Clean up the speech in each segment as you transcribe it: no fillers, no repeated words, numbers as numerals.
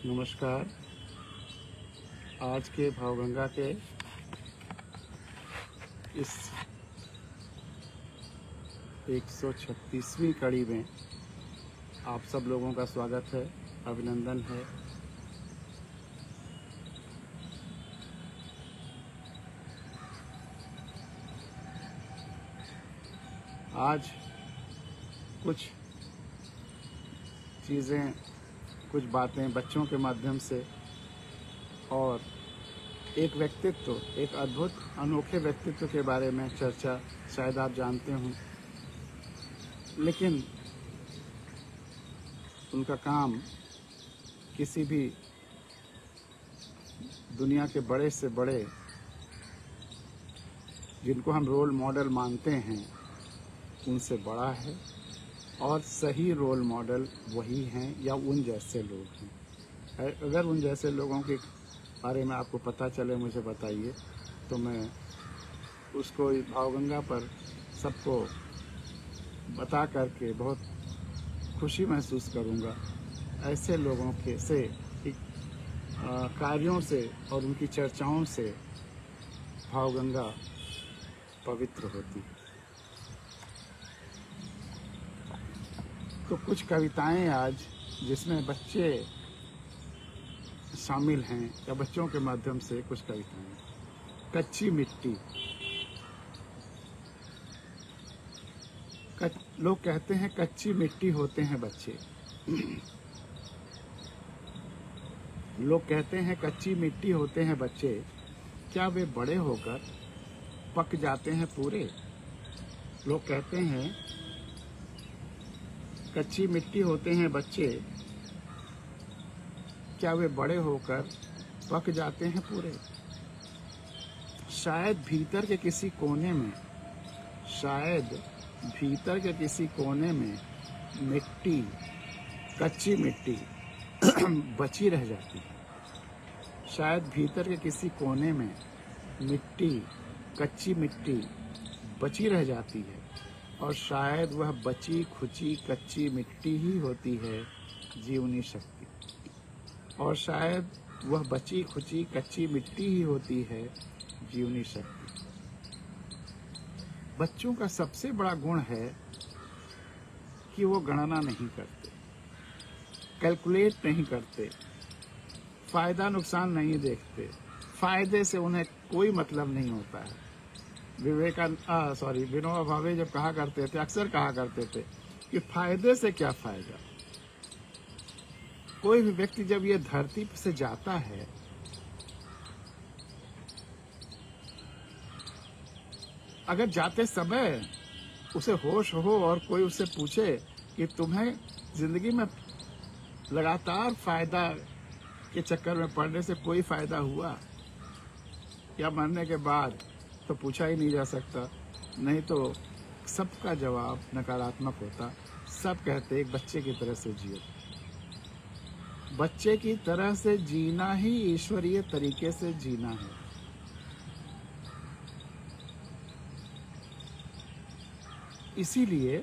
नमस्कार। आज के भावगंगा के इस 136वीं कड़ी में आप सब लोगों का स्वागत है, अभिनंदन है। आज कुछ चीज़ें, कुछ बातें बच्चों के माध्यम से और एक व्यक्तित्व, एक अद्भुत अनोखे व्यक्तित्व के बारे में चर्चा, शायद आप जानते हों, लेकिन उनका काम किसी भी दुनिया के बड़े से बड़े जिनको हम रोल मॉडल मानते हैं उनसे बड़ा है, और सही रोल मॉडल वही हैं या उन जैसे लोग हैं। अगर उन जैसे लोगों के बारे में आपको पता चले मुझे बताइए, तो मैं उसको भावगंगा पर सबको बता करके बहुत खुशी महसूस करूँगा। ऐसे लोगों के से कार्यों से और उनकी चर्चाओं से भावगंगा पवित्र होती है। तो कुछ कविताएं आज जिसमें बच्चे शामिल हैं या बच्चों के माध्यम से कुछ कविताएं। कच्ची मिट्टी। लोग कहते हैं कच्ची मिट्टी होते हैं बच्चे। लोग कहते हैं कच्ची मिट्टी होते हैं बच्चे, क्या वे बड़े होकर पक जाते हैं पूरे? लोग कहते हैं कच्ची मिट्टी होते हैं बच्चे, क्या वे बड़े होकर पक जाते हैं पूरे? शायद भीतर के किसी कोने में, शायद भीतर के किसी कोने में मिट्टी, कच्ची मिट्टी बची रह जाती है। शायद भीतर के किसी कोने में मिट्टी, कच्ची मिट्टी बची रह जाती है, और शायद वह बची खुची कच्ची मिट्टी ही होती है जीवनी शक्ति। और शायद वह बची खुची कच्ची मिट्टी ही होती है जीवनी शक्ति। बच्चों का सबसे बड़ा गुण है कि वो गणना नहीं करते, कैलकुलेट नहीं करते, फायदा नुकसान नहीं देखते। फायदे से उन्हें कोई मतलब नहीं होता है। विनोबा भावे जब कहा करते थे, अक्सर कहा करते थे कि फायदे से क्या फायदा। कोई भी व्यक्ति जब ये धरती से जाता है, अगर जाते समय उसे होश हो और कोई उससे पूछे कि तुम्हें जिंदगी में लगातार फायदा के चक्कर में पड़ने से कोई फायदा हुआ या मरने के बाद, तो पूछा ही नहीं जा सकता। नहीं तो सबका जवाब नकारात्मक होता। सब कहते एक बच्चे की तरह से जियो। बच्चे की तरह से जीना ही ईश्वरीय तरीके से जीना है। इसीलिए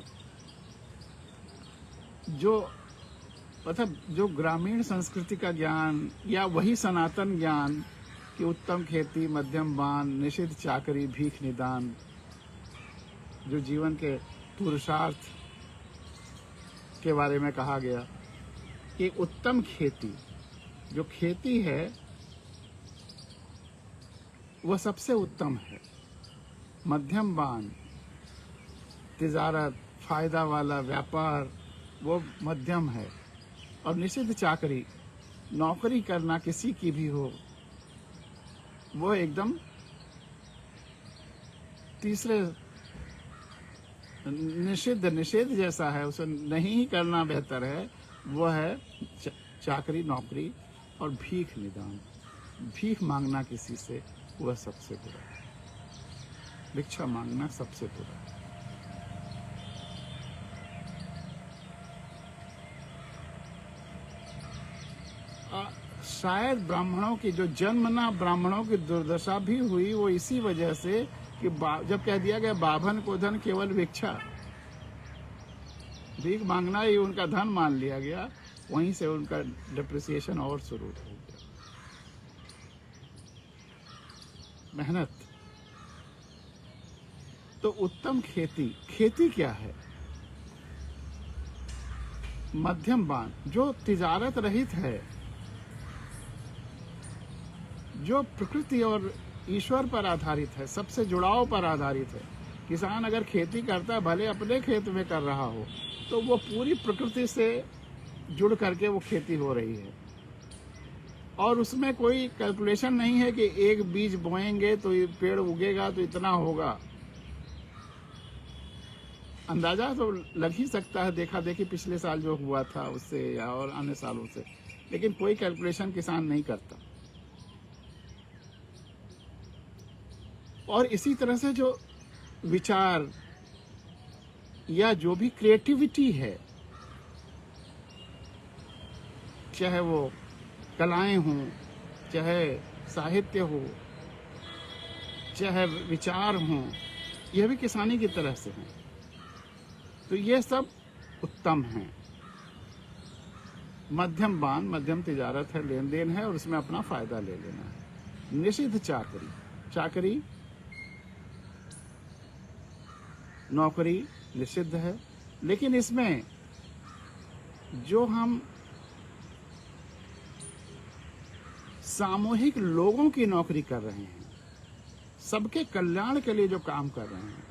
जो ग्रामीण संस्कृति का ज्ञान या वही सनातन ज्ञान कि उत्तम खेती, मध्यम बान, निषिद्ध चाकरी, भीख निदान, जो जीवन के पुरुषार्थ के बारे में कहा गया कि उत्तम खेती, जो खेती है वह सबसे उत्तम है। मध्यम बान, तिजारत, फायदा वाला व्यापार, वो मध्यम है। और निषिद्ध चाकरी, नौकरी करना किसी की भी हो, वो एकदम तीसरे निषेध जैसा है, उसे नहीं ही करना बेहतर है। वो है चाकरी, नौकरी और भीख निदान। भीख मांगना किसी से, वह सबसे बुरा है। भिक्षा मांगना सबसे बुरा है। शायद ब्राह्मणों की जो जन्मना ब्राह्मणों की दुर्दशा भी हुई, वो इसी वजह से कि जब कह दिया गया बाभन को धन केवल भिक्षा, भीख मांगना ही उनका धन मान लिया गया, वहीं से उनका डिप्रिसिएशन और शुरू हो गया। मेहनत। तो उत्तम खेती, खेती क्या है? मध्यम बान, जो तिजारत रहित है, जो प्रकृति और ईश्वर पर आधारित है, सबसे जुड़ाव पर आधारित है। किसान अगर खेती करता है, भले अपने खेत में कर रहा हो, तो वो पूरी प्रकृति से जुड़ करके वो खेती हो रही है, और उसमें कोई कैलकुलेशन नहीं है कि एक बीज बोएंगे तो ये पेड़ उगेगा तो इतना होगा। अंदाजा तो लग ही सकता है, देखा देखी पिछले साल जो हुआ था उससे या और अन्य सालों से, लेकिन कोई कैलकुलेशन किसान नहीं करता। और इसी तरह से जो विचार या जो भी क्रिएटिविटी है, चाहे वो कलाएं हों, चाहे साहित्य हो, चाहे विचार हों, यह भी किसानी की तरह से हैं। तो ये सब उत्तम हैं। मध्यम बान, मध्यम तिजारत है, लेन देन है और उसमें अपना फायदा ले लेना है। निषिद्ध चाकरी, चाकरी नौकरी निषिद्ध है, लेकिन इसमें जो हम सामूहिक लोगों की नौकरी कर रहे हैं, सबके कल्याण के लिए जो काम कर रहे हैं,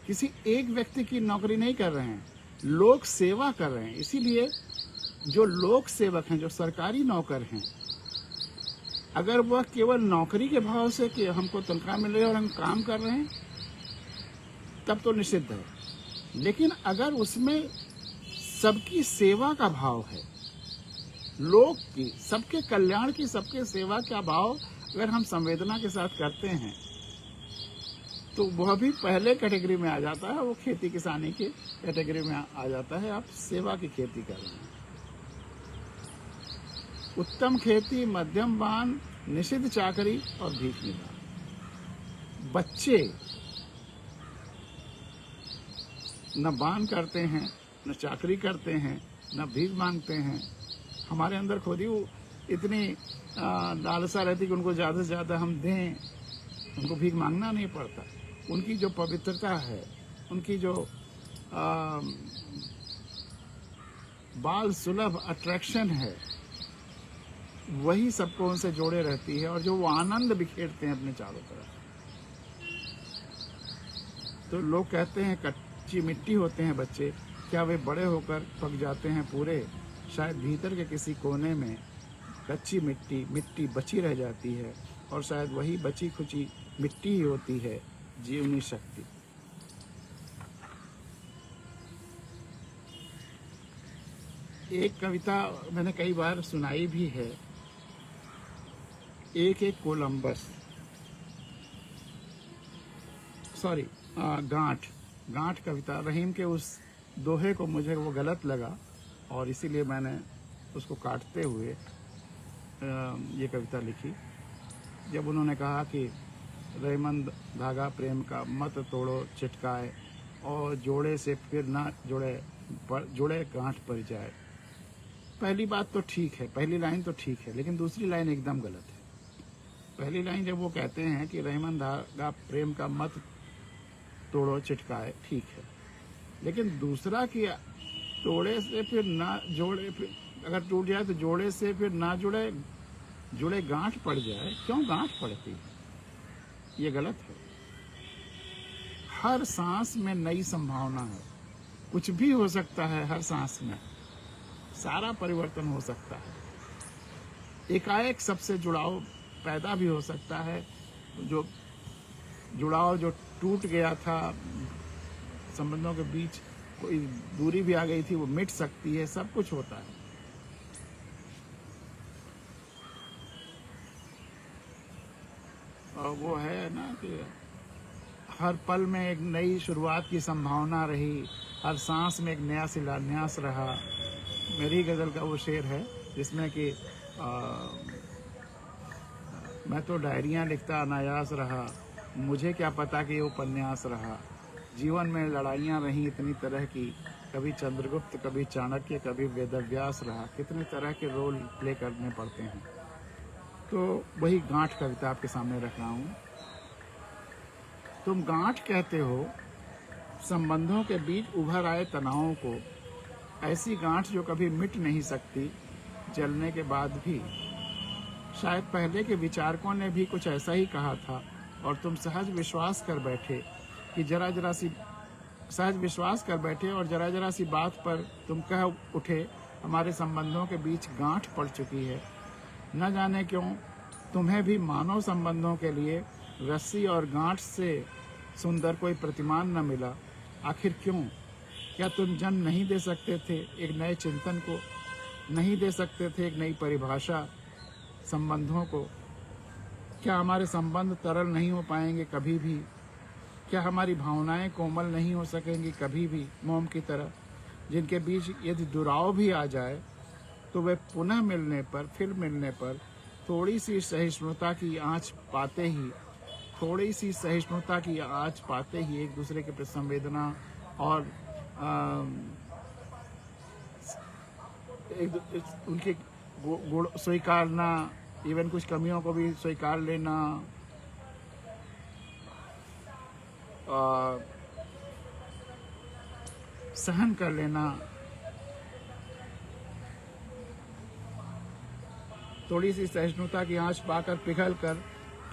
किसी एक व्यक्ति की नौकरी नहीं कर रहे हैं, लोक सेवा कर रहे हैं। इसीलिए जो लोक सेवक हैं, जो सरकारी नौकर हैं, अगर वह केवल नौकरी के भाव से कि हमको तनख्वाह मिल रही है और हम काम कर रहे हैं, तब तो निषिद्ध है। लेकिन अगर उसमें सबकी सेवा का भाव है, लोक की, सबके कल्याण की, सबके सेवा का भाव अगर हम संवेदना के साथ करते हैं, तो वह भी पहले कैटेगरी में आ जाता है, वो खेती किसानी की कैटेगरी में आ जाता है। आप सेवा की खेती कर रहे हैं। उत्तम खेती, मध्यम बान, निषिद्ध चाकरी और भीख निदान। बच्चे न बान करते हैं, न चाकरी करते हैं, न भीख मांगते हैं। हमारे अंदर खुद ही इतनी लालसा रहती कि उनको ज़्यादा से ज़्यादा हम दें, उनको भीख मांगना नहीं पड़ता। उनकी जो पवित्रता है, उनकी जो बाल सुलभ अट्रैक्शन है, वही सबको उनसे जोड़े रहती है, और जो वो आनंद बिखेरते हैं अपने चारों तरफ। तो लोग कहते हैं कच्ची मिट्टी होते हैं बच्चे, क्या वे बड़े होकर पक जाते हैं पूरे? शायद भीतर के किसी कोने में कच्ची मिट्टी बची रह जाती है, और शायद वही बची खुची मिट्टी ही होती है जीवनी शक्ति। एक कविता मैंने कई बार सुनाई भी है, एक कोलंबस, सॉरी गांठ कविता। रहीम के उस दोहे को मुझे वो गलत लगा, और इसीलिए मैंने उसको काटते हुए ये कविता लिखी। जब उन्होंने कहा कि रेमंद धागा प्रेम का मत तोड़ो चिटकाए, और जोड़े से फिर ना जुड़े गांठ पर जाए। पहली बात तो ठीक है, पहली लाइन तो ठीक है, लेकिन दूसरी लाइन एकदम गलत है। पहली लाइन जब वो कहते हैं कि रेमंद धागा प्रेम का मत तोड़ो चिटकाए, ठीक है, लेकिन दूसरा कि तोड़े से फिर ना जोड़े, फिर अगर टूट जाए तो जोड़े से फिर ना जुड़े गांठ पड़ जाए। क्यों गांठ पड़ती है? ये गलत है। हर सांस में नई संभावना है, कुछ भी हो सकता है। हर सांस में सारा परिवर्तन हो सकता है। एकाएक सबसे जुड़ाव पैदा भी हो सकता है। जो जुड़ाव जो टूट गया था, संबंधों के बीच कोई दूरी भी आ गई थी, वो मिट सकती है। सब कुछ होता है। और वो है ना कि हर पल में एक नई शुरुआत की संभावना रही, हर सांस में एक नया शिलान्यास रहा। मेरी गज़ल का वो शेर है जिसमें कि मैं तो डायरियाँ लिखता अनायास रहा, मुझे क्या पता कि ये उपन्यास रहा। जीवन में लड़ाइयाँ रहीं इतनी तरह की, कभी चंद्रगुप्त, कभी चाणक्य, कभी वेदव्यास रहा, कितने तरह के रोल प्ले करने पड़ते हैं। तो वही गांठ कविता आपके सामने रख रहा हूँ। तुम गांठ कहते हो संबंधों के बीच उभर आए तनावों को, ऐसी गांठ जो कभी मिट नहीं सकती जलने के बाद भी। शायद पहले के विचारकों ने भी कुछ ऐसा ही कहा था और तुम सहज विश्वास कर बैठे कि जरा जरा सी बात पर तुम कह उठे हमारे संबंधों के बीच गांठ पड़ चुकी है। न जाने क्यों तुम्हें भी मानव संबंधों के लिए रस्सी और गांठ से सुंदर कोई प्रतिमान न मिला। आखिर क्यों? क्या तुम जन्म नहीं दे सकते थे एक नए चिंतन को? नहीं दे सकते थे एक नई परिभाषा संबंधों को? क्या हमारे संबंध तरल नहीं हो पाएंगे कभी भी? क्या हमारी भावनाएं कोमल नहीं हो सकेंगी कभी भी मोम की तरह, जिनके बीच यदि दुराव भी आ जाए तो वे पुनः मिलने पर, फिर मिलने पर थोड़ी सी सहिष्णुता की आँच पाते ही एक दूसरे के प्रति संवेदना और उनके गुण स्वीकारना, इवन कुछ कमियों को भी स्वीकार लेना, सहन कर लेना, थोड़ी सी सहिष्णुता की आँच पाकर पिघल कर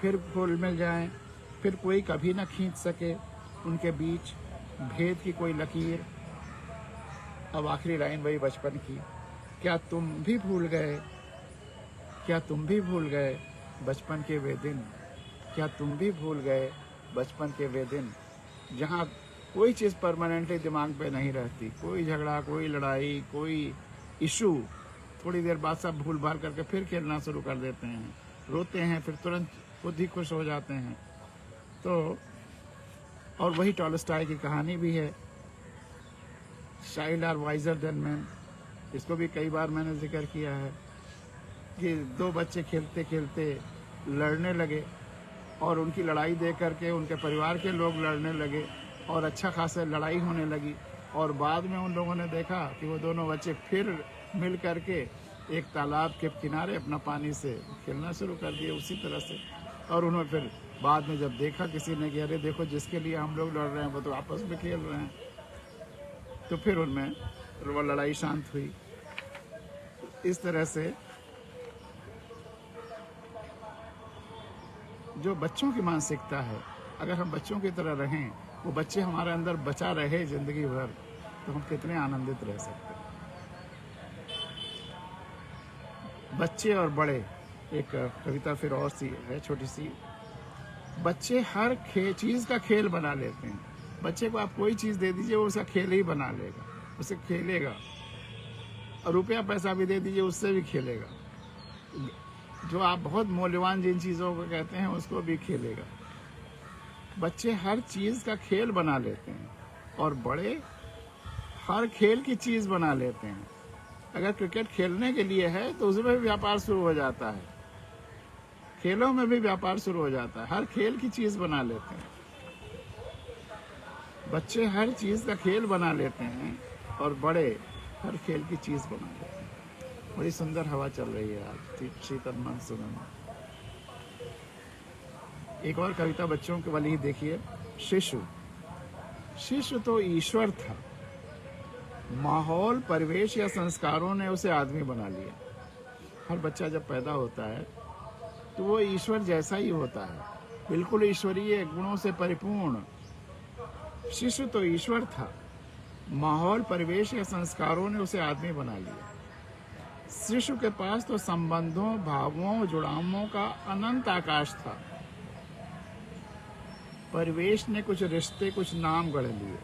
फिर घुल मिल जाएं, फिर कोई कभी न खींच सके उनके बीच भेद की कोई लकीर। अब आखिरी लाइन वही बचपन की, क्या तुम भी भूल गए बचपन के वे दिन? क्या तुम भी भूल गए बचपन के वे दिन, जहाँ कोई चीज़ परमानेंटली दिमाग पे नहीं रहती, कोई झगड़ा, कोई लड़ाई, कोई इशू, थोड़ी देर बाद सब भूल भाल करके फिर खेलना शुरू कर देते हैं, रोते हैं, फिर तुरंत खुद ही खुश हो जाते हैं। तो और वही टॉलस्टॉय की कहानी भी है, child are wiser than man. इसको भी कई बार मैंने जिक्र किया है कि दो बच्चे खेलते खेलते लड़ने लगे और उनकी लड़ाई देख करके उनके परिवार के लोग लड़ने लगे और अच्छा खासा लड़ाई होने लगी, और बाद में उन लोगों ने देखा कि वो दोनों बच्चे फिर मिल करके एक तालाब के किनारे अपना पानी से खेलना शुरू कर दिए उसी तरह से। और उन्होंने फिर बाद में जब देखा किसी ने कि अरे देखो जिसके लिए हम लोग लड़ रहे हैं वो तो आपस में खेल रहे हैं, तो फिर उनमें वो लड़ाई शांत हुई। इस तरह से जो बच्चों की मानसिकता है, अगर हम बच्चों की तरह रहें, वो बच्चे हमारे अंदर बचा रहे जिंदगी भर, तो हम कितने आनंदित रह सकते हैं। बच्चे और बड़े, एक कविता फिर और सी है छोटी सी। बच्चे हर चीज़ का खेल बना लेते हैं। बच्चे को आप कोई चीज़ दे दीजिए वो उसका खेल ही बना लेगा, उसे खेलेगा, और रुपया पैसा भी दे दीजिए उससे भी खेलेगा। जो आप बहुत मूल्यवान जिन चीज़ों को कहते हैं उसको भी खेलेगा। बच्चे हर चीज़ का खेल बना लेते हैं और बड़े हर खेल की चीज़ बना लेते हैं। अगर क्रिकेट खेलने के लिए है तो उसमें भी व्यापार शुरू हो जाता है, खेलों में भी व्यापार शुरू हो जाता है, हर खेल की चीज़ बना लेते हैं। बच्चे हर चीज़ का खेल बना लेते हैं और बड़े हर खेल की चीज़ बना लेते हैं। बड़ी सुंदर हवा चल रही है आज, शीतल मानसून। एक और कविता बच्चों के वाली ही देखिए। शिशु तो ईश्वर था, माहौल, परिवेश या संस्कारों ने उसे आदमी बना लिया। हर बच्चा जब पैदा होता है तो वो ईश्वर जैसा ही होता है, बिल्कुल ईश्वरीय गुणों से परिपूर्ण। शिशु तो ईश्वर था, माहौल, परिवेश या संस्कारों ने उसे आदमी बना लिया। शिशु के पास तो संबंधों, भावों, जुड़ावों का अनंत आकाश था। परिवेश ने कुछ रिश्ते, कुछ नाम गढ़ लिए।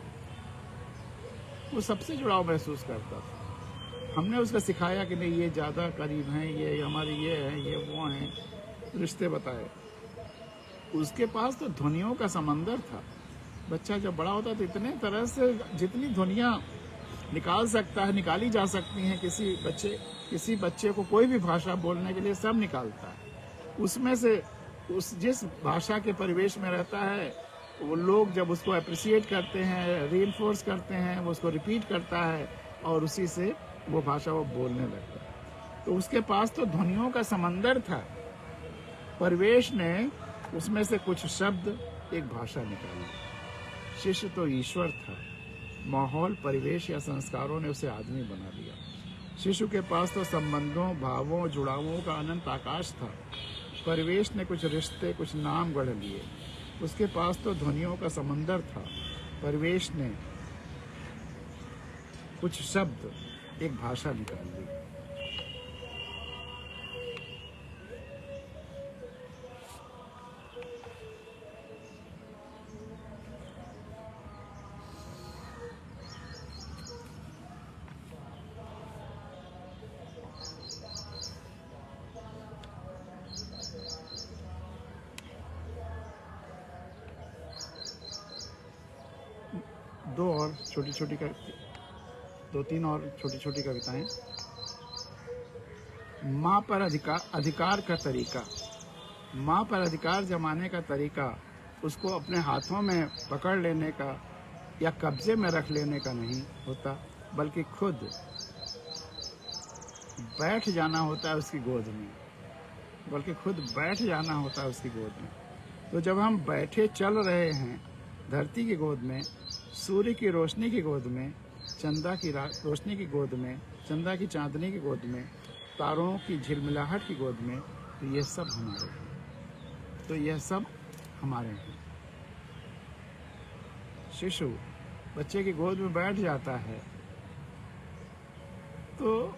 वो सबसे जुड़ाव महसूस करता था। हमने उसको सिखाया कि नहीं ये ज़्यादा करीब हैं, ये हमारे ये हैं, ये वो हैं, रिश्ते बताए। उसके पास तो ध्वनियों का समंदर था। बच्चा जब बड़ा होता है तो इतने तरह से जितनी ध्वनियाँ निकाल सकता है, निकाली जा सकती हैं। किसी बच्चे को कोई भी भाषा बोलने के लिए सब निकालता है। उसमें से जिस भाषा के परिवेश में रहता है वो लोग जब उसको अप्रिशिएट करते हैं, रीइंफोर्स करते हैं, वो उसको रिपीट करता है और उसी से वो भाषा वो बोलने लगता है। तो उसके पास तो ध्वनियों का समंदर था। परवेश ने उसमें से कुछ शब्द, एक भाषा निकाली। शिष्य तो ईश्वर था, माहौल, परिवेश या संस्कारों ने उसे आदमी बना दिया। शिशु के पास तो संबंधों, भावों, जुड़ावों का अनंत आकाश था। परिवेश ने कुछ रिश्ते, कुछ नाम गढ़ लिए। उसके पास तो ध्वनियों का समंदर था। परिवेश ने कुछ शब्द, एक भाषा निकाल ली। दो तीन और छोटी छोटी कविताएं। माँ पर अधिकार का तरीका। माँ पर अधिकार जमाने का तरीका उसको अपने हाथों में पकड़ लेने का या कब्जे में रख लेने का नहीं होता, बल्कि खुद बैठ जाना होता है उसकी गोद में। उसकी गोद में। तो जब हम बैठे चल रहे हैं धरती की गोद में, सूर्य की रोशनी की गोद में, चंदा की रोशनी की गोद में, चंदा की चांदनी की गोद में, तारों की झिलमिलाहट की गोद में, तो ये सब हमारे हैं। शिशु बच्चे की गोद में बैठ जाता है तो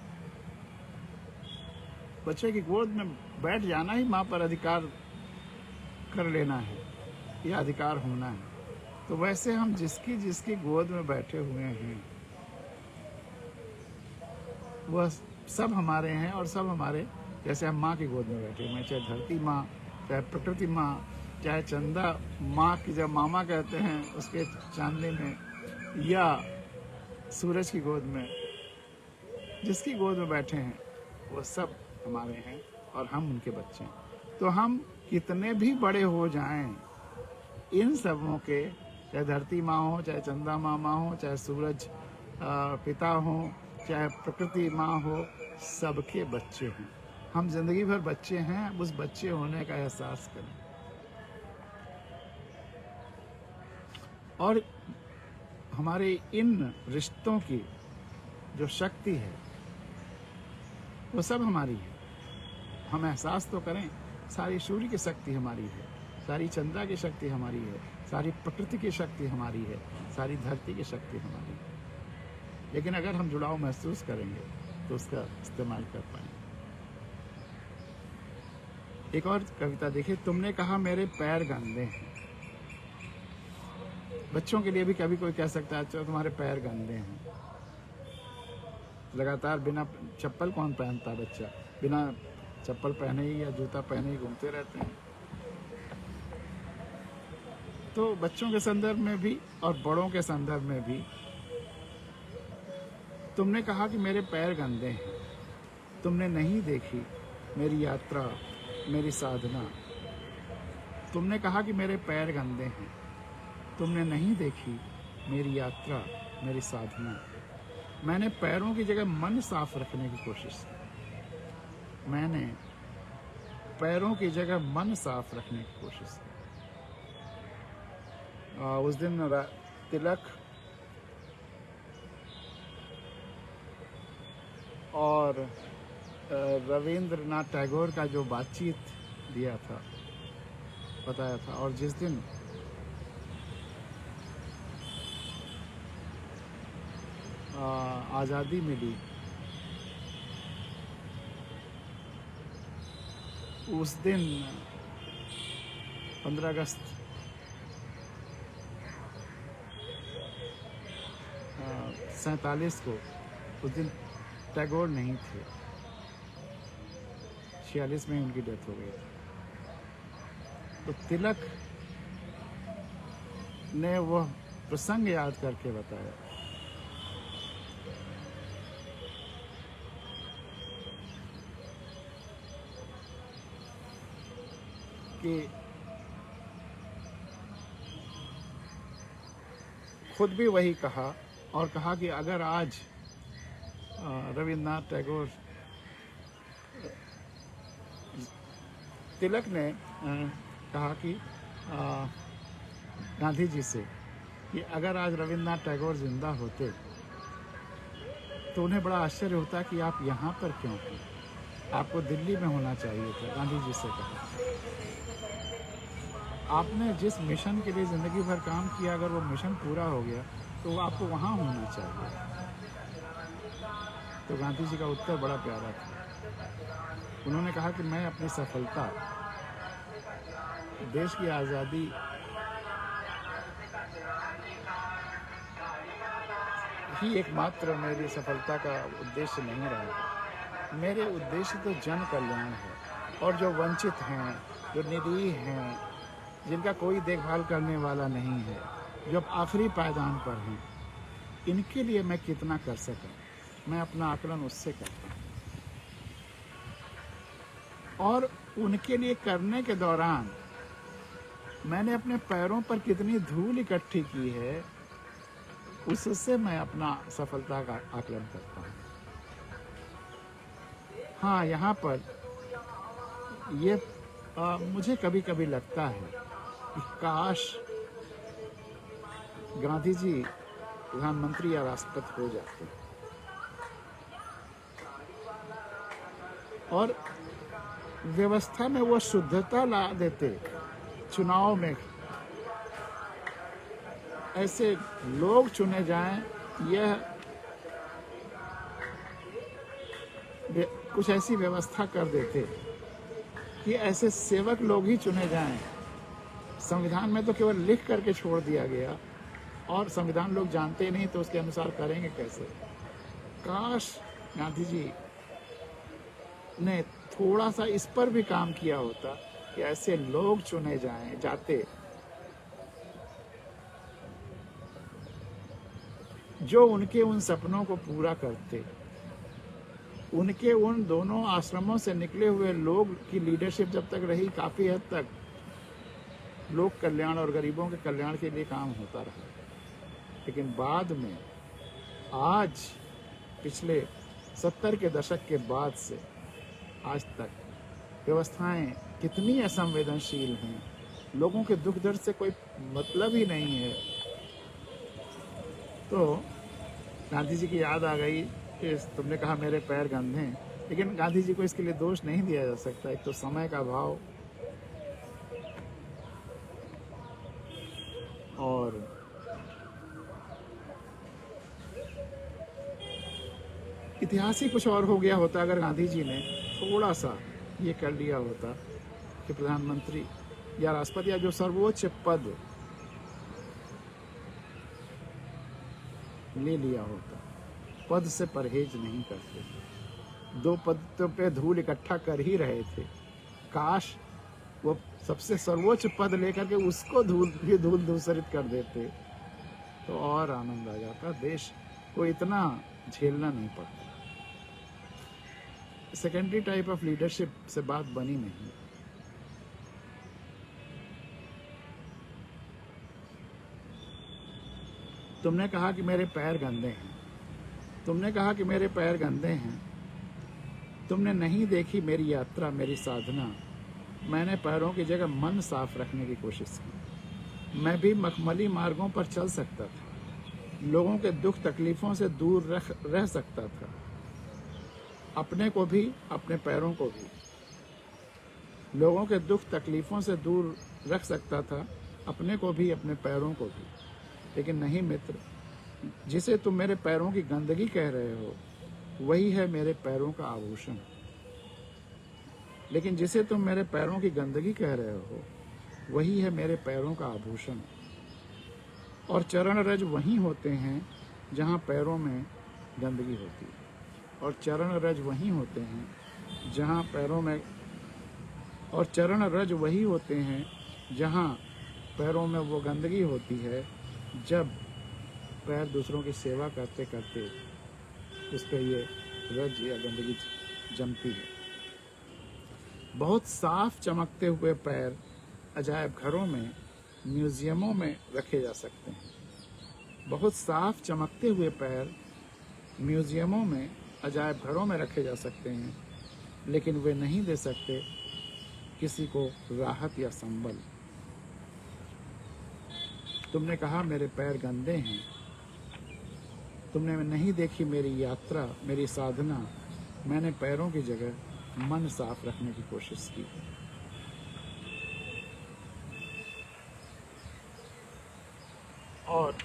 बच्चे की गोद में बैठ जाना ही माँ पर अधिकार कर लेना है, यह अधिकार होना है। तो वैसे हम जिसकी गोद में बैठे हुए हैं वह सब हमारे हैं, और सब हमारे, जैसे हम माँ की गोद में बैठे हुए हैं, चाहे धरती माँ, चाहे प्रकृति माँ, चाहे चंदा माँ की जब मामा कहते हैं उसके चांदनी में, या सूरज की गोद में, जिसकी गोद में बैठे हैं वो सब हमारे हैं और हम उनके बच्चे हैं। तो हम कितने भी बड़े हो जाएं, इन सबों के, चाहे धरती माँ हो, चाहे चंदा मामा हो, चाहे सूरज पिता हो, चाहे प्रकृति माँ हो, सबके बच्चे हैं। हम जिंदगी भर बच्चे हैं, उस बच्चे होने का एहसास करें। और हमारे इन रिश्तों की जो शक्ति है वो सब हमारी है। हम एहसास तो करें, सारी सूर्य की शक्ति हमारी है, सारी चंद्रा की शक्ति हमारी है, सारी प्रकृति की शक्ति हमारी है, सारी धरती की शक्ति हमारी है। लेकिन अगर हम जुड़ाव महसूस करेंगे तो उसका इस्तेमाल कर पाएंगे। एक और कविता देखिए। तुमने कहा मेरे पैर गंदे हैं। बच्चों के लिए भी कभी कोई कह सकता है अच्छा तुम्हारे पैर गंदे हैं। लगातार बिना चप्पल कौन पहनता? बच्चा बिना चप्पल पहने ही या जूता पहने ही घूमते रहते हैं। तो बच्चों के संदर्भ में भी और बड़ों के संदर्भ में भी, तुमने कहा कि मेरे पैर गंदे हैं। तुमने नहीं देखी मेरी यात्रा, मेरी साधना। तुमने कहा कि मेरे पैर गंदे हैं। तुमने नहीं देखी मेरी यात्रा, मेरी साधना। मैंने पैरों की जगह मन साफ रखने की कोशिश की। मैंने पैरों की जगह मन साफ रखने की कोशिश की। उस दिन तिलक और रविंद्रनाथ टैगोर का जो बातचीत दिया था, बताया था, और जिस दिन आज़ादी मिली, उस दिन 15 अगस्त 47 को, उस दिन टैगोर नहीं थे। 46 में उनकी डेथ हो गई थी। तो तिलक ने वह प्रसंग याद करके बताया कि खुद भी वही कहा और कहा कि अगर आज रविन्द्रनाथ टैगोर तिलक ने कहा कि गांधी जी से कि अगर आज रविन्द्रनाथ टैगोर जिंदा होते तो उन्हें बड़ा आश्चर्य होता कि आप यहाँ पर क्यों हैं, आपको दिल्ली में होना चाहिए था। गांधी जी से कहा, आपने जिस मिशन के लिए ज़िंदगी भर काम किया, अगर वो मिशन पूरा हो गया तो आपको वहाँ होना चाहिए। तो गांधी जी का उत्तर बड़ा प्यारा था। उन्होंने कहा कि मैं अपनी सफलता, देश की आज़ादी ही एकमात्र मेरी सफलता का उद्देश्य नहीं रहा। मेरे उद्देश्य तो जन कल्याण है, और जो वंचित हैं, जो निर्दयी हैं, जिनका कोई देखभाल करने वाला नहीं है, जो आखिरी पायदान पर हैं, इनके लिए मैं कितना कर सकूं, मैं अपना आकलन उससे करता हूं। और उनके लिए करने के दौरान मैंने अपने पैरों पर कितनी धूल इकट्ठी की है, उससे मैं अपना सफलता का आकलन करता हूँ। हाँ, यहाँ पर ये मुझे कभी कभी लगता है कि काश गांधी जी प्रधानमंत्री या राष्ट्रपति हो जाते और व्यवस्था में वो शुद्धता ला देते। चुनाव में ऐसे लोग चुने जाएं, यह कुछ ऐसी व्यवस्था कर देते कि ऐसे सेवक लोग ही चुने जाएं। संविधान में तो केवल लिख करके छोड़ दिया गया, और संविधान लोग जानते नहीं तो उसके अनुसार करेंगे कैसे। काश गांधी जी ने थोड़ा सा इस पर भी काम किया होता कि ऐसे लोग चुने जाते जो उनके उन सपनों को पूरा करते। उनके उन दोनों आश्रमों से निकले हुए लोग की लीडरशिप जब तक रही, काफ़ी हद तक लोक कल्याण और गरीबों के कल्याण के लिए काम होता रहा। लेकिन बाद में आज पिछले 70 के दशक के बाद से आज तक व्यवस्थाएं कितनी असंवेदनशील हैं, लोगों के दुख दर्द से कोई मतलब ही नहीं है। तो गांधी जी की याद आ गई कि तुमने कहा मेरे पैर गंदे हैं, लेकिन गांधी जी को इसके लिए दोष नहीं दिया जा सकता। एक तो समय का अभाव, और इतिहास ही कुछ और हो गया होता अगर गांधी जी ने थोड़ा सा ये कर लिया होता कि प्रधानमंत्री या राष्ट्रपति या जो सर्वोच्च पद ले लिया होता। पद से परहेज नहीं करते, 2 पद पे धूल इकट्ठा कर ही रहे थे। काश वो सबसे सर्वोच्च पद लेकर के उसको धूल दूसरित कर देते तो और आनंद आ जाता, देश को इतना झेलना नहीं पड़ता। सेकेंडरी टाइप ऑफ लीडरशिप से बात बनी नहीं। तुमने कहा कि मेरे पैर गंदे हैं, तुमने कहा कि मेरे पैर गंदे हैं। तुमने नहीं देखी मेरी यात्रा, मेरी साधना। मैंने पैरों की जगह मन साफ रखने की कोशिश की। मैं भी मखमली मार्गों पर चल सकता था, लोगों के दुख तकलीफों से दूर रह सकता था, अपने को भी अपने पैरों को भी। लोगों के दुख तकलीफों से दूर रख सकता था, अपने को भी अपने पैरों को भी। लेकिन नहीं मित्र, जिसे तुम मेरे पैरों की गंदगी कह रहे हो वही है मेरे पैरों का आभूषण। लेकिन जिसे तुम मेरे पैरों की गंदगी कह रहे हो वही है मेरे पैरों का आभूषण। और चरण रज वहीं होते हैं जहाँ पैरों में गंदगी होती है, और चरण रज वहीं होते हैं जहाँ पैरों में, और चरण रज वही होते हैं जहाँ पैरों में वो गंदगी होती है जब पैर दूसरों की सेवा करते करते उस पर ये रज या गंदगी जमती है। बहुत साफ चमकते हुए पैर अजायब घरों में, म्यूजियमों में रखे जा सकते हैं, बहुत साफ चमकते हुए पैर म्यूजियमों में, अजायब घरों में रखे जा सकते हैं, लेकिन वे नहीं दे सकते किसी को राहत या संबल। तुमने कहा मेरे पैर गंदे हैं, तुमने नहीं देखी मेरी यात्रा, मेरी साधना। मैंने पैरों की जगह मन साफ रखने की कोशिश की। और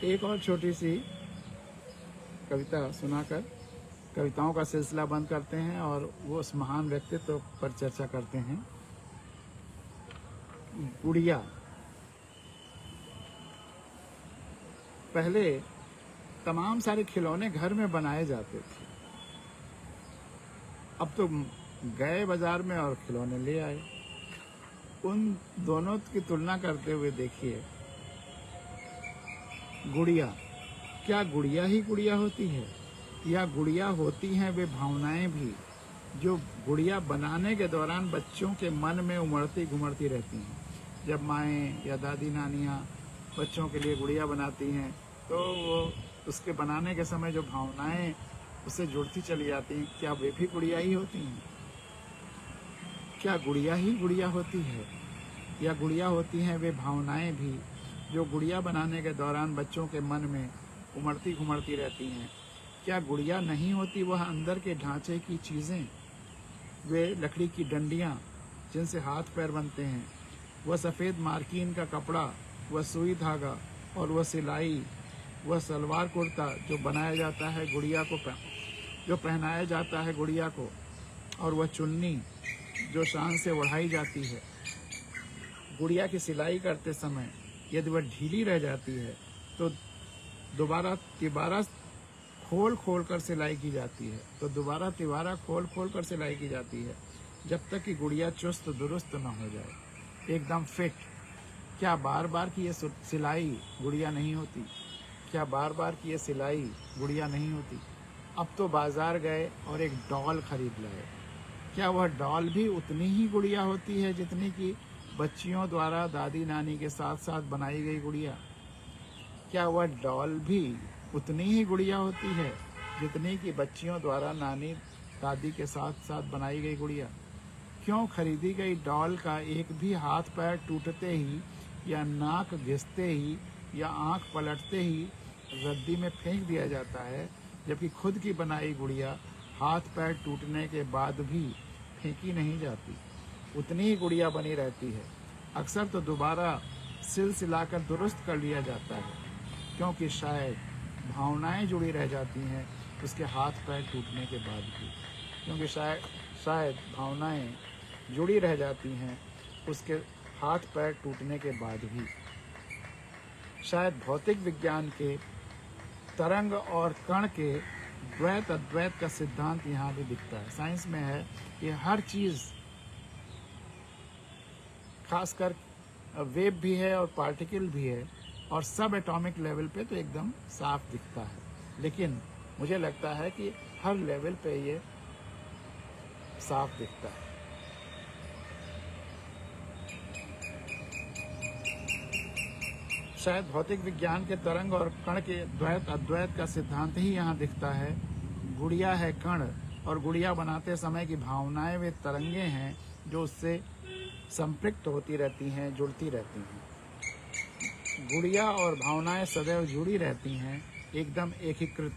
एक और छोटी सी कविता सुनाकर कविताओं का सिलसिला बंद करते हैं और वो उस महान व्यक्तित्व पर चर्चा करते हैं। गुड़िया। पहले तमाम सारे खिलौने घर में बनाए जाते थे, अब तो गए बाजार में और खिलौने ले आए। उन दोनों की तुलना करते हुए देखिए, गुड़िया, क्या गुड़िया ही गुड़िया होती है, या गुड़िया होती हैं वे भावनाएं भी जो गुड़िया बनाने के दौरान बच्चों के मन में उमड़ती घुमड़ती रहती हैं। जब माएँ या दादी नानियाँ बच्चों के लिए गुड़िया बनाती हैं तो वो उसके बनाने के समय जो भावनाएं उससे जुड़ती चली जाती हैं, क्या वे भी गुड़िया ही होती हैं? क्या गुड़िया ही गुड़िया होती है, या गुड़िया होती हैं वे भावनाएं भी जो गुड़िया बनाने के दौरान बच्चों के मन में उमड़ती घुमड़ती रहती हैं? क्या गुड़िया नहीं होती वह अंदर के ढांचे की चीज़ें, वे लकड़ी की डंडियाँ जिनसे हाथ पैर बनते हैं, वह सफ़ेद मार्किन का कपड़ा, वह सुई धागा और वह सिलाई, वह सलवार कुर्ता जो बनाया जाता है गुड़िया को, जो पहनाया जाता है गुड़िया को, और वह चुन्नी जो शान से ओढ़ाई जाती है। गुड़िया की सिलाई करते समय यदि वह ढीली रह जाती है तो दोबारा तिबारा खोल कर सिलाई की जाती है, तो दोबारा तिबारा खोल कर सिलाई की जाती है, जब तक कि गुड़िया चुस्त दुरुस्त न हो जाए, एकदम फिट। क्या बार बार की ये सिलाई गुड़िया नहीं होती? क्या बार बार की ये सिलाई गुड़िया नहीं होती? अब तो बाजार गए और एक डॉल खरीद लाए, क्या वह डॉल भी उतनी ही गुड़िया होती है जितनी कि बच्चियों द्वारा दादी नानी के साथ साथ बनाई गई गुड़िया? क्या वह डॉल भी उतनी ही गुड़िया होती है जितनी कि बच्चियों द्वारा नानी दादी के साथ साथ बनाई गई गुड़िया? क्यों खरीदी गई डॉल का एक भी हाथ पैर टूटते ही या नाक घिसते ही या आंख पलटते ही रद्दी में फेंक दिया जाता है, जबकि खुद की बनाई गुड़िया हाथ पैर टूटने के बाद भी फेंकी नहीं जाती, उतनी ही गुड़िया बनी रहती है। अक्सर तो दोबारा सिलाकर दुरुस्त कर लिया जाता है, क्योंकि शायद भावनाएं जुड़ी रह जाती हैं उसके हाथ पैर टूटने के बाद भी, क्योंकि शायद भावनाएं जुड़ी रह जाती हैं उसके हाथ पैर टूटने के बाद भी। शायद भौतिक विज्ञान के तरंग और कण के द्वैत अद्वैत का सिद्धांत यहाँ भी दिखता है। साइंस में है कि हर चीज़, खासकर वेव भी है और पार्टिकल भी है, और सब एटॉमिक लेवल पे तो एकदम साफ दिखता है, लेकिन मुझे लगता है कि हर लेवल पे ये साफ दिखता है। शायद भौतिक विज्ञान के तरंग और कण के द्वैत अद्वैत का सिद्धांत ही यहाँ दिखता है। गुड़िया है कण, और गुड़िया बनाते समय की भावनाएं वे तरंगे हैं जो उससे संपृक्त होती रहती हैं, जुड़ती रहती हैं। गुड़िया और भावनाएं सदैव जुड़ी रहती हैं, एकदम एकीकृत।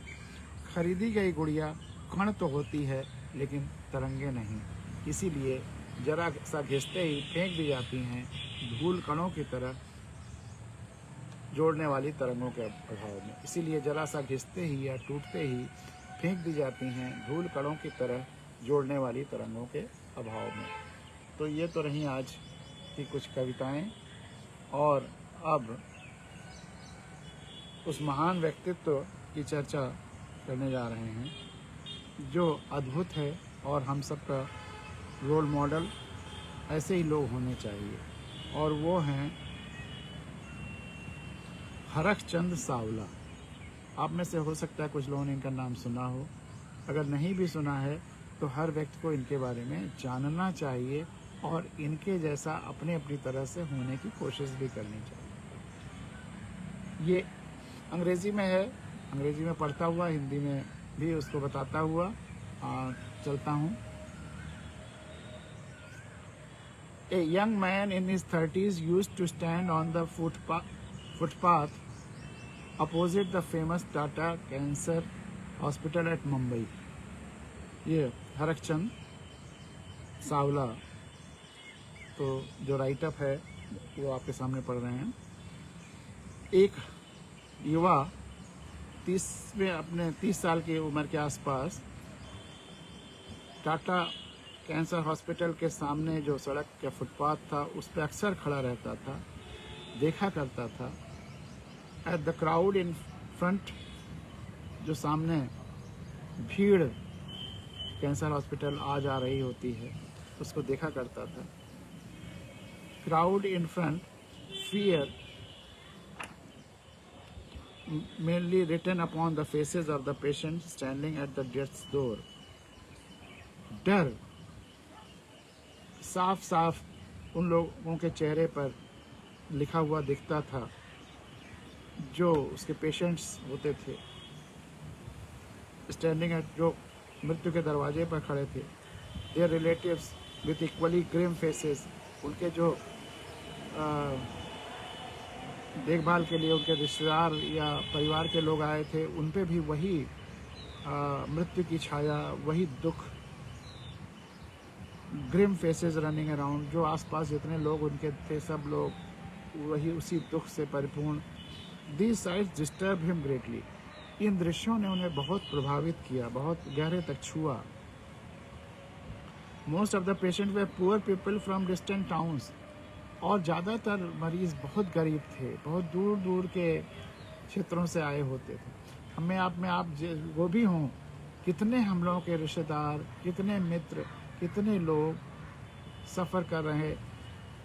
खरीदी गई गुड़िया कण तो होती है लेकिन तरंगे नहीं, इसीलिए जरा सा घिसते ही फेंक दी जाती हैं, धूल कणों की तरह जोड़ने वाली तरंगों के अभाव में। इसीलिए जरा सा घिसते ही या टूटते ही फेंक दी जाती हैं, धूल कणों की तरह जोड़ने वाली तरंगों के अभाव में। तो ये तो रही आज की कुछ कविताएं, और अब उस महान व्यक्तित्व की चर्चा करने जा रहे हैं जो अद्भुत है और हम सबका रोल मॉडल ऐसे ही लोग होने चाहिए, और वो हैं हरखचंद सावला। आप में से हो सकता है कुछ लोगों ने इनका नाम सुना हो, अगर नहीं भी सुना है तो हर व्यक्ति को इनके बारे में जानना चाहिए और इनके जैसा अपने अपनी तरह से होने की कोशिश भी करनी चाहिए। ये अंग्रेज़ी में है, अंग्रेज़ी में पढ़ता हुआ हिंदी में भी उसको बताता हुआ चलता हूँ। A young man in his 30s used to stand on the footpath opposite the famous Tata Cancer Hospital at Mumbai. ये हरकचंद सावला तो जो राइटअप है वो आपके सामने पढ़ रहे हैं। एक युवा 30 साल की उम्र के आसपास टाटा कैंसर हॉस्पिटल के सामने जो सड़क का फुटपाथ था उस पर अक्सर खड़ा रहता था, देखा करता था। At the crowd in front, जो सामने भीड़ कैंसर हॉस्पिटल आ जा रही होती है उसको देखा करता था। Crowd in front, fear mainly written upon the faces of the patients standing at the death's door. डर साफ साफ उन लोगों के चेहरे पर लिखा हुआ दिखता था जो उसके पेशेंट्स होते थे, स्टैंडिंग एट, जो मृत्यु के दरवाजे पर खड़े थे। Their relatives with equally grim faces, उनके जो देखभाल के लिए उनके रिश्तेदार या परिवार के लोग आए थे उन पे भी वही मृत्यु की छाया, वही दुख, ग्रिम फेसेस रनिंग अराउंड। जो आसपास जितने लोग उनके थे सब लोग वही उसी दुख से परिपूर्ण। These sites disturb him greatly, इन दृश्यों ने उन्हें बहुत प्रभावित किया, बहुत गहरे तक छुआ। Most of the patient were poor people from distant towns, और ज़्यादातर मरीज़ बहुत गरीब थे, बहुत दूर दूर के क्षेत्रों से आए होते थे। हमें आप वो भी हों, कितने हम लोगों के रिश्तेदार, कितने मित्र, कितने लोग सफ़र कर रहे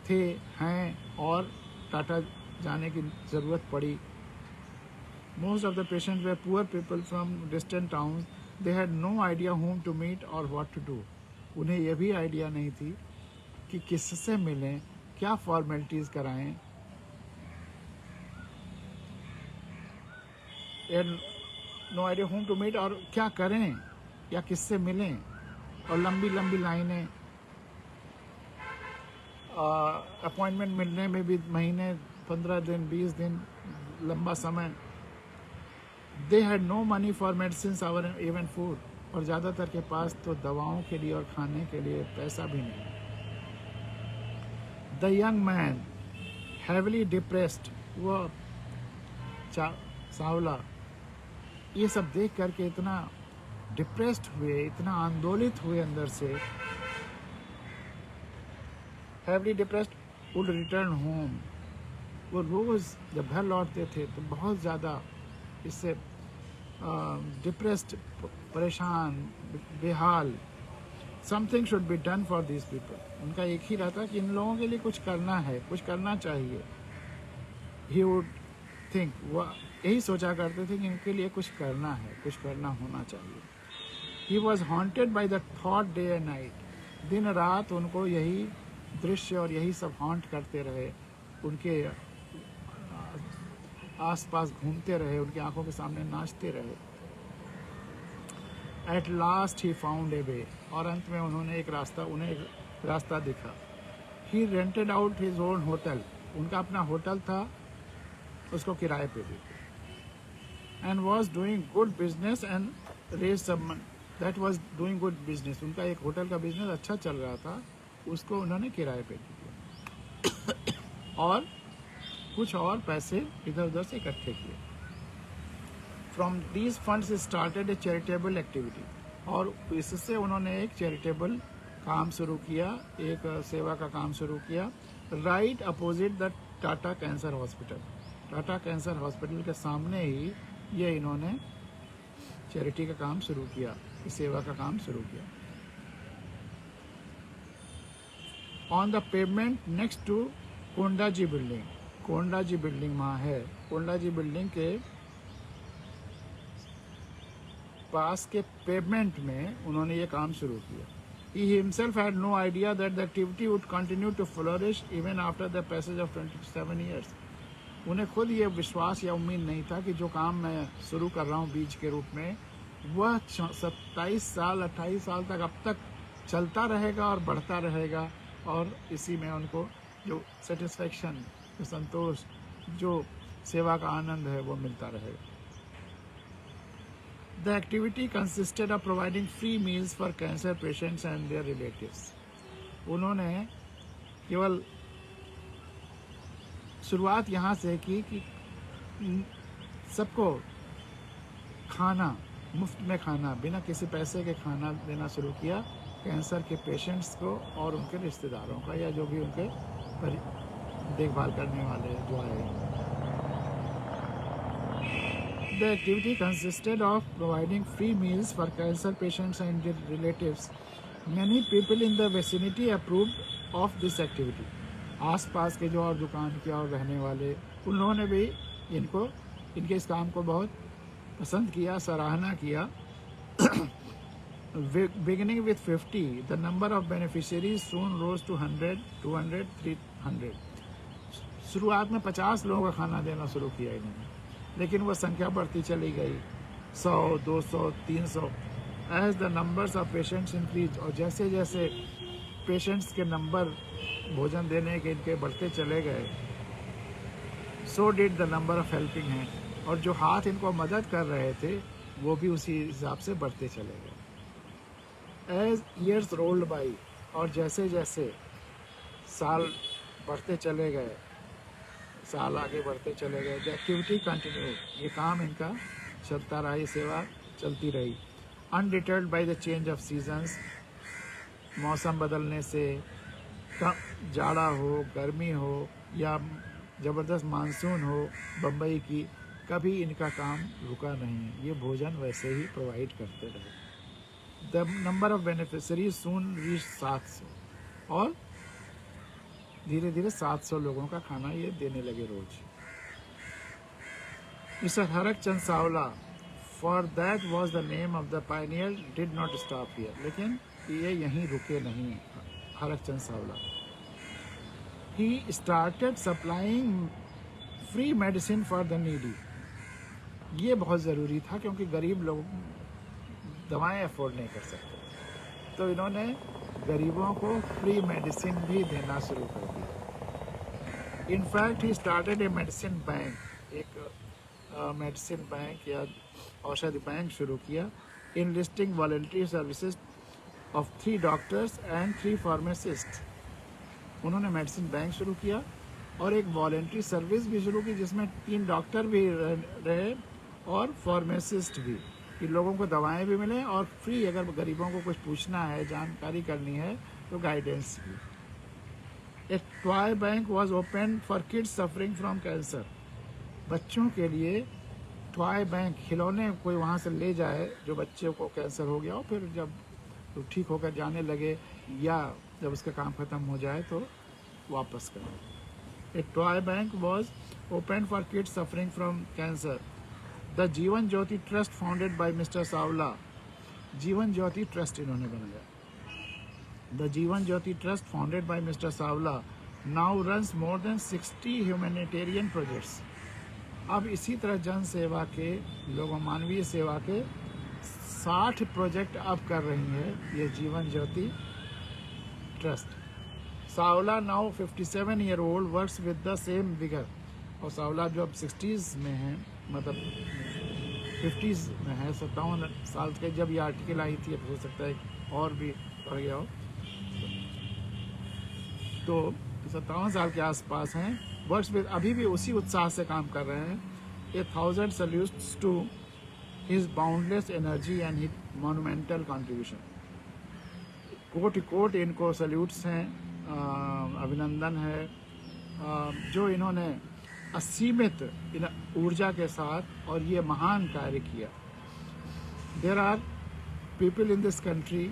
थे हैं और टाटा जाने की ज़रूरत पड़ी। Most of the patient were poor people from distant towns, they had no idea whom to meet और व्हाट टू डू। उन्हें यह भी आइडिया नहीं थी कि किससे मिलें, क्या फॉर्मेलिटीज़ कराएं। No idea whom to meet, और क्या करें या किससे मिलें, और लंबी लंबी लाइनें, अपॉइंटमेंट मिलने में भी महीने, 15 दिन, 20 दिन, लंबा समय। They had no money for medicine और इवन फूड, और ज़्यादातर के पास तो दवाओं के लिए और खाने के लिए पैसा भी नहीं। The young man heavily depressed, वो सावला ये सब देख करके इतना डिप्रेस्ड हुए, इतना आंदोलित हुए अंदर से। Heavily depressed would return home, वो रोज़ जब घर लौटते थे तो बहुत ज़्यादा इससे डिप्रेस्ड, परेशान, बेहाल। Something should be done for this people, उनका एक ही रहता कि इन लोगों के लिए कुछ करना है, कुछ करना चाहिए। ही वुड थिंक, वो यही सोचा करते थे कि इनके लिए कुछ करना है, कुछ करना होना चाहिए। He was haunted by the thought day and night, दिन रात उनको यही दृश्य और यही सब हॉन्ट करते रहे, उनके आसपास घूमते रहे, उनकी आंखों के सामने नाचते रहे। At last he found a way, और अंत में उन्हें एक रास्ता दिखा। He rented out his own hotel, उनका अपना होटल था, उसको किराए पे दी। And was doing good business and raise some, that was doing good business, उनका एक होटल का बिजनेस अच्छा चल रहा था, उसको उन्होंने किराए पे दिया और कुछ और पैसे इधर उधर से इकट्ठे किए। From these funds started A charitable activity, और इससे उन्होंने एक चैरिटेबल काम शुरू किया, एक सेवा का काम शुरू किया। Right opposite the Tata cancer hospital, Tata cancer hospital के सामने ही ये इन्होंने चैरिटी का काम शुरू किया, इस सेवा का काम शुरू किया। On the pavement next to Kondaji building, Kondaji building वहाँ है, कोंडाजी बिल्डिंग के पास के पेवमेंट में उन्होंने ये काम शुरू किया। He himself had no idea that the activity would continue to flourish even after the passage of 27 years. उन्हें खुद ये विश्वास या उम्मीद नहीं था कि जो काम मैं शुरू कर रहा हूँ बीज के रूप में, वह 27 साल 28 साल तक अब तक चलता रहेगा और बढ़ता रहेगा, और इसी में उनको जो सेटिस्फैक्शन, जो संतोष, जो सेवा का आनंद है वो मिलता रहेगा। The activity consisted of providing free meals for cancer patients and their relatives. उन्होंने केवल शुरुआत यहाँ से की कि सबको खाना, मुफ्त में खाना, बिना किसी पैसे के खाना देना शुरू किया कैंसर के पेशेंट्स को और उनके रिश्तेदारों का, या जो भी उनके देखभाल करने वाले जो आए। The activity consisted of providing free meals for cancer patients and their relatives. Many people in the vicinity approved of this activity. आस-पास के जो और दुकान के और रहने वाले, उन लोगों ने भी इनके इस काम को बहुत पसंद किया, सराहना किया। Beginning with 50, the number of beneficiaries soon rose to 100, 200, 300. शुरुआत में 50 लोगों का खाना देना शुरू किया इन्होंने, लेकिन वह संख्या बढ़ती चली गई, 100, 200, 300। As the numbers of patients increase, और जैसे जैसे पेशेंट्स के नंबर भोजन देने के इनके बढ़ते चले गए, so did the number of helping hand, और जो हाथ इनको मदद कर रहे थे वो भी उसी हिसाब से बढ़ते चले गए। एज ईयर्स रोल्ड बाई, और जैसे जैसे साल बढ़ते चले गए, साल आगे बढ़ते चले गए, द एक्टिविटी कंटिन्यू, ये काम इनका चलता रहा, ये सेवा चलती रही। Undeterred by the change of seasons, मौसम बदलने से, जाड़ा हो, गर्मी हो या ज़बरदस्त मानसून हो बम्बई की, कभी इनका काम रुका नहीं, ये भोजन वैसे ही प्रोवाइड करते रहे। The number of beneficiaries soon reach 700, और धीरे धीरे 700 लोगों का खाना ये देने लगे रोज। Mister Harak Chand Sawla, for that was the name of the pioneer, did not stop here, लेकिन ये यहीं रुके नहीं। Harak Chand Sawla, he started supplying free medicine for the needy. ये बहुत ज़रूरी था क्योंकि गरीब लोग दवाएं अफोर्ड नहीं कर सकते, तो इन्होंने गरीबों को फ्री मेडिसिन भी देना शुरू कर दिया। In fact he started a medicine bank, एक मेडिसिन बैंक या औषधि बैंक शुरू किया। Enlisting voluntary services of 3 doctors and 3 pharmacist, उन्होंने मेडिसिन बैंक शुरू किया और एक वॉलंटरी सर्विस भी शुरू की जिसमें 3 डॉक्टर भी रहे और फार्मासिस्ट भी, कि लोगों को दवाएं भी मिलें और फ्री, अगर गरीबों को कुछ पूछना है, जानकारी करनी है तो गाइडेंस भी। ए toy bank was open for kids suffering from cancer, बच्चों के लिए टॉय बैंक, खिलौने कोई वहाँ से ले जाए जो बच्चे को कैंसर हो गया हो, फिर जब तो ठीक होकर जाने लगे या जब उसका काम ख़त्म हो जाए तो वापस करें। A toy bank was open for kids suffering from cancer. The Jeevan Jyoti trust founded by mister Sawla, Jeevan Jyoti trust इन्होंने बनाया। The Jeevan Jyoti trust founded by mister Sawla now runs more than 60 humanitarian projects. अब इसी तरह जन सेवा के, लोगों मानवीय सेवा के 60 प्रोजेक्ट अब कर रही है ये Jeevan Jyoti trust. Sawla now 57 year old works with the same vigour, और सावला जो अब 60s में है, मतलब 50s में है, 57 साल के जब ये आर्टिकल आई थी, अब हो सकता है और भी बढ़ गया हो, तो 57 साल के आसपास हैं। वर्क्स विद, अभी भी उसी उत्साह से काम कर रहे हैं। 1000 salutes to his boundless energy and his monumental contribution, कोटि कोटि इनको सल्यूट्स हैं, अभिनंदन है जो इन्होंने असीमित ऊर्जा के साथ और ये महान कार्य किया। There are people in this country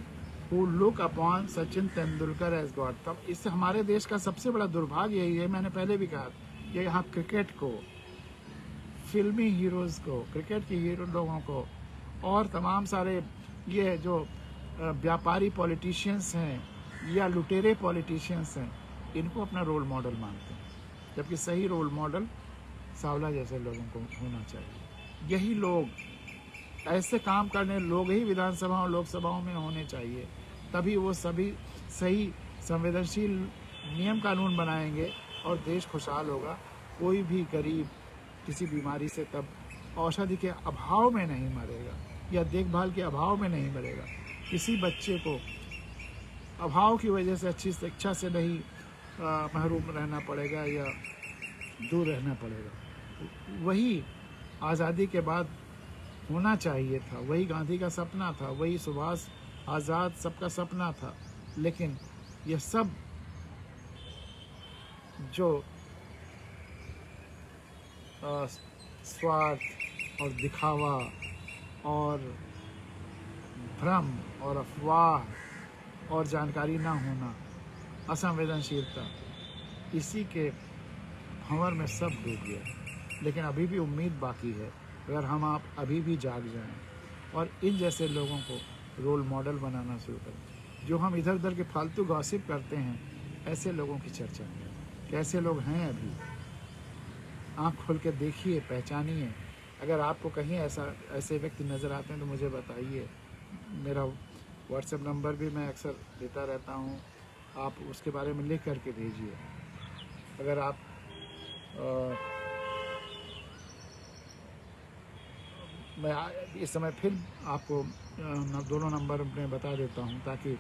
who look upon Sachin Tendulkar as god. तब इससे हमारे देश का सबसे बड़ा दुर्भाग्य यही है, मैंने पहले भी कहा, ये यहाँ क्रिकेट को, फिल्मी हीरोज़ को, क्रिकेट के हीरो लोगों को और तमाम सारे ये जो व्यापारी पॉलिटिशियंस हैं या लुटेरे पॉलिटिशियंस हैं, इनको अपना रोल मॉडल मानते हैं, जबकि सही रोल मॉडल सावला जैसे लोगों को होना चाहिए। यही लोग, ऐसे काम करने लोग ही विधानसभा और लोकसभाओं में होने चाहिए, तभी वो सभी सही संवेदनशील नियम कानून बनाएंगे और देश खुशहाल होगा। कोई भी गरीब किसी बीमारी से तब औषधि के अभाव में नहीं मरेगा या देखभाल के अभाव में नहीं मरेगा। किसी बच्चे को अभाव की वजह से अच्छी शिक्षा से नहीं महरूम रहना पड़ेगा या दूर रहना पड़ेगा। वही आज़ादी के बाद होना चाहिए था, वही गांधी का सपना था, वही सुभाष आज़ाद सबका सपना था। लेकिन यह सब जो स्वार्थ और दिखावा और भ्रम और अफवाह और जानकारी ना होना, असंवेदनशीलता, इसी के भंवर में सब डूब गया। लेकिन अभी भी उम्मीद बाकी है, अगर हम आप अभी भी जाग जाएं और इन जैसे लोगों को रोल मॉडल बनाना शुरू करें। जो हम इधर उधर के फालतू गॉसिप करते हैं, ऐसे लोगों की चर्चा करें। कैसे लोग हैं अभी, आँख खोल के देखिए, पहचानिए। अगर आपको कहीं ऐसे व्यक्ति नज़र आते हैं तो मुझे बताइए। मेरा व्हाट्सएप नंबर भी मैं अक्सर देता रहता हूँ, आप उसके बारे में लिख करके भेजिए। अगर आप मैं इस समय फिर आपको दोनों नंबर मैं बता देता हूँ, ताकि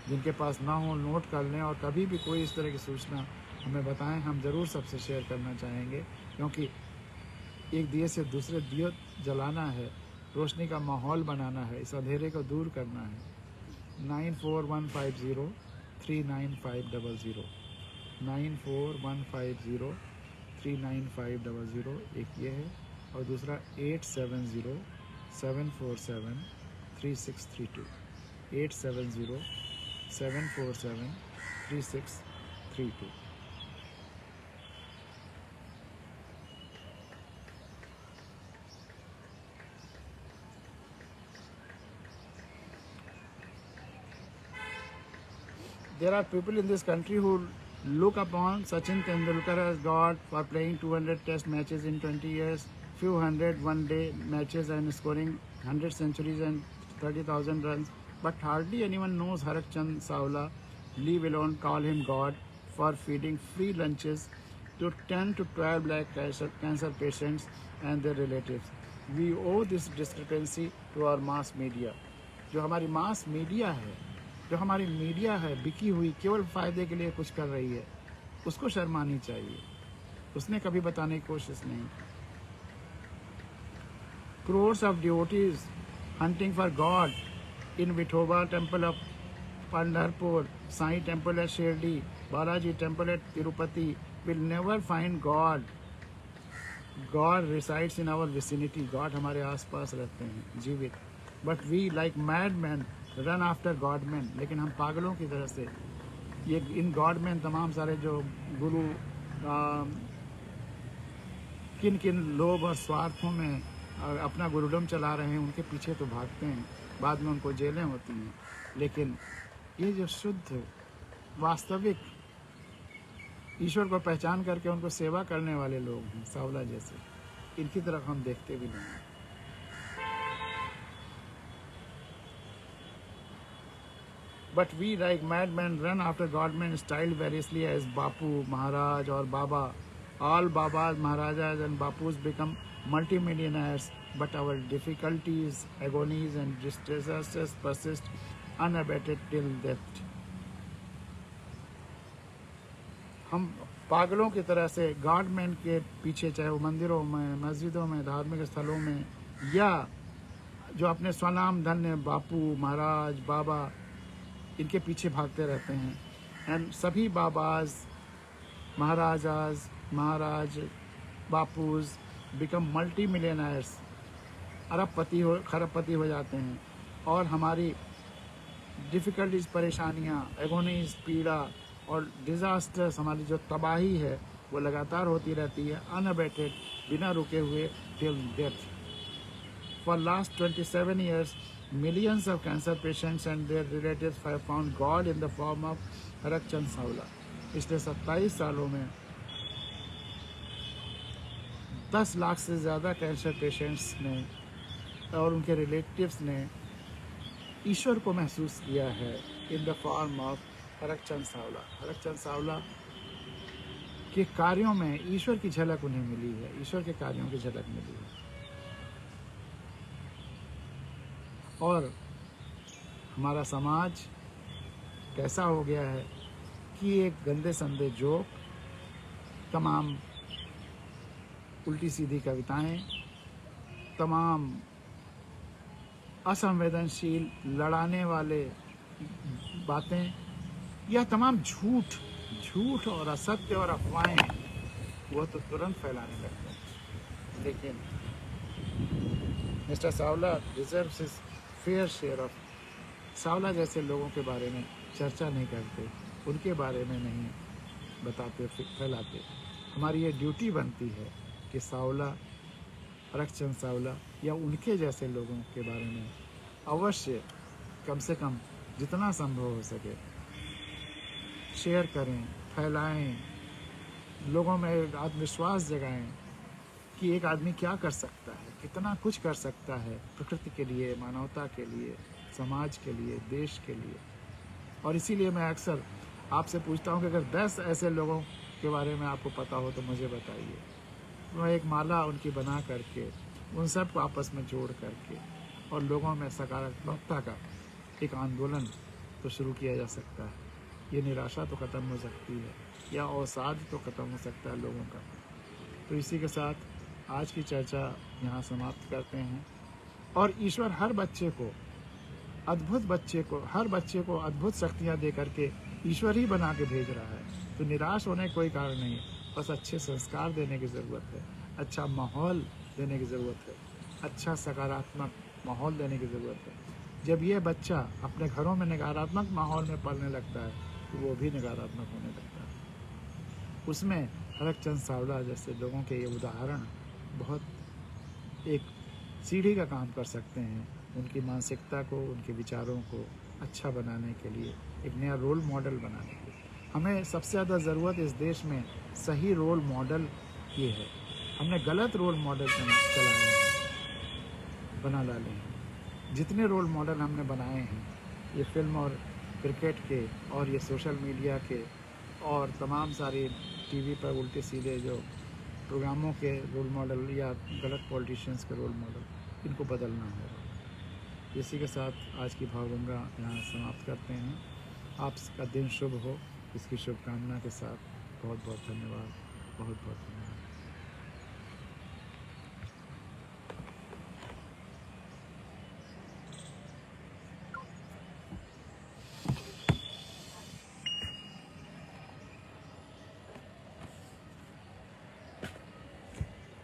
जिनके पास ना हो नोट कर लें, और कभी भी कोई इस तरह की सूचना हमें बताएं, हम ज़रूर सबसे शेयर करना चाहेंगे। क्योंकि एक दिए से दूसरे दिए जलाना है, रोशनी का माहौल बनाना है, इस अंधेरे को दूर करना है। 9415039500 9415039500 एक ये है, और दूसरा 8707473632 8707473632। There are people in this country who look upon Sachin Tendulkar as God for playing 200 test matches in 20 years, few hundred one-day matches and scoring 100 centuries and 30,000 runs. But hardly anyone knows Harak Chand Savla, leave alone call him God, for feeding free lunches to 10 to 12 lakh cancer patients and their relatives. We owe this discrepancy to our mass media. जो हमारी mass media है, जो हमारी media है बिकी हुई, केवल फ़ायदे के लिए कुछ कर रही है, उसको शर्मानी चाहिए। उसने कभी बताने की कोशिश नहीं। Crores of devotees hunting for God in Vithoba temple of Pandharpur, Sai temple at Shirdi, Balaji temple at Tirupati will never find God. God resides in our vicinity. God हमारे आसपास रहते हैं जीवित। But we like madmen run after godman. लेकिन हम पागलों की तरह से ये इन गॉडमैन तमाम सारे जो गुरु किन किन लोभ और स्वार्थों में अपना गुरुडम चला रहे हैं, उनके पीछे तो भागते हैं, बाद में उनको जेलें होती हैं। लेकिन ये जो शुद्ध वास्तविक ईश्वर को पहचान करके उनको सेवा करने वाले लोग हैं, सावला जैसे, इनकी तरफ हम देखते भी नहीं। But we like madmen run after Godmen styled variously as Bapu, Maharaj or Baba. All Babas, Maharajas and Bapus become multimillionaires, but our difficulties, agonies and distresses persist unabated till death. हम पागलों की तरह से godman के पीछे, चाहे वो मंदिरों में, मस्जिदों में, धार्मिक स्थलों में, या जो अपने स्वनाम धन्य बापू, महाराज, बाबा, इनके पीछे भागते रहते हैं। एंड सभी बाबाज, महाराजाज, महाराज, बापूज बिकम मल्टी मिलियनर्स, खरबपति हो जाते हैं। और हमारी डिफ़िकल्टीज, परेशानियाँ, एगोनीज, पीड़ा और डिज़ास्टर्स, हमारी जो तबाही है वो लगातार होती रहती है, अनअबेटेड, बिना रुके हुए, till death. For last 27 years, millions of cancer patients and their relatives have found God in the form of Harak Chand Sawla. पिछले 27 सालों में 10 लाख से ज़्यादा कैंसर पेशेंट्स ने और उनके रिलेटिव्स ने ईश्वर को महसूस किया है in the form of Harak Chand Sawla. Harak Chand Sawla के कार्यों में ईश्वर की झलक उन्हें मिली है, ईश्वर के कार्यों की झलक मिली है। और हमारा समाज कैसा हो गया है कि एक गंदे संदे जोक, तमाम उल्टी सीधी कविताएं, तमाम असंवेदनशील लड़ाने वाले बातें या तमाम झूठ और असत्य और अफवाहें वो तो तुरंत फैलाने लगते हैं। लेकिन mister Sawla deserves his fair share of. Sawla जैसे लोगों के बारे में चर्चा नहीं करते, उनके बारे में नहीं बताते फैलाते। हमारी ये ड्यूटी बनती है कि सावला, हरक चंद सावला या उनके जैसे लोगों के बारे में अवश्य कम से कम जितना संभव हो सके शेयर करें, फैलाएं, लोगों में आत्मविश्वास जगाएं कि एक आदमी क्या कर सकता है, कितना कुछ कर सकता है प्रकृति के लिए, मानवता के लिए, समाज के लिए, देश के लिए। और इसीलिए मैं अक्सर आपसे पूछता हूँ कि अगर 10 ऐसे लोगों के बारे में आपको पता हो तो मुझे बताइए। मैं एक माला उनकी बना करके उन सब को आपस में जोड़ करके और लोगों में सकारात्मकता का एक आंदोलन तो शुरू किया जा सकता है। ये निराशा तो ख़त्म हो सकती है या अवसाद तो ख़त्म हो सकता है लोगों का। तो इसी के साथ आज की चर्चा यहाँ समाप्त करते हैं। और ईश्वर हर बच्चे को अद्भुत शक्तियाँ दे करके ईश्वर ही बना के भेज रहा है। तो निराश होने का कोई कारण नहीं है, बस अच्छे संस्कार देने की ज़रूरत है, अच्छा माहौल देने की ज़रूरत है, अच्छा सकारात्मक माहौल देने की ज़रूरत है। जब ये बच्चा अपने घरों में नकारात्मक माहौल में पलने लगता है तो वो भी नकारात्मक होने लगता है। उसमें हरक चंद सावला जैसे लोगों के ये उदाहरण बहुत एक सीढ़ी का काम कर सकते हैं, उनकी मानसिकता को, उनके विचारों को अच्छा बनाने के लिए, एक नया रोल मॉडल बनाने के लिए। हमें सबसे ज़्यादा ज़रूरत इस देश में सही रोल मॉडल की है। हमने गलत रोल मॉडल चलाए हैं, बना डाले हैं। जितने रोल मॉडल हमने बनाए हैं, ये फिल्म और क्रिकेट के और ये सोशल मीडिया के और तमाम सारे टीवी पर उल्टे सीधे जो प्रोग्रामों के रोल मॉडल या गलत पॉलिटिशियंस के रोल मॉडल, इनको बदलना होगा। इसी के साथ आज की भावगंगा यहाँ समाप्त करते हैं। आपका दिन शुभ हो, इसकी शुभकामना के साथ बहुत बहुत धन्यवाद, बहुत बहुत धन्यवाद।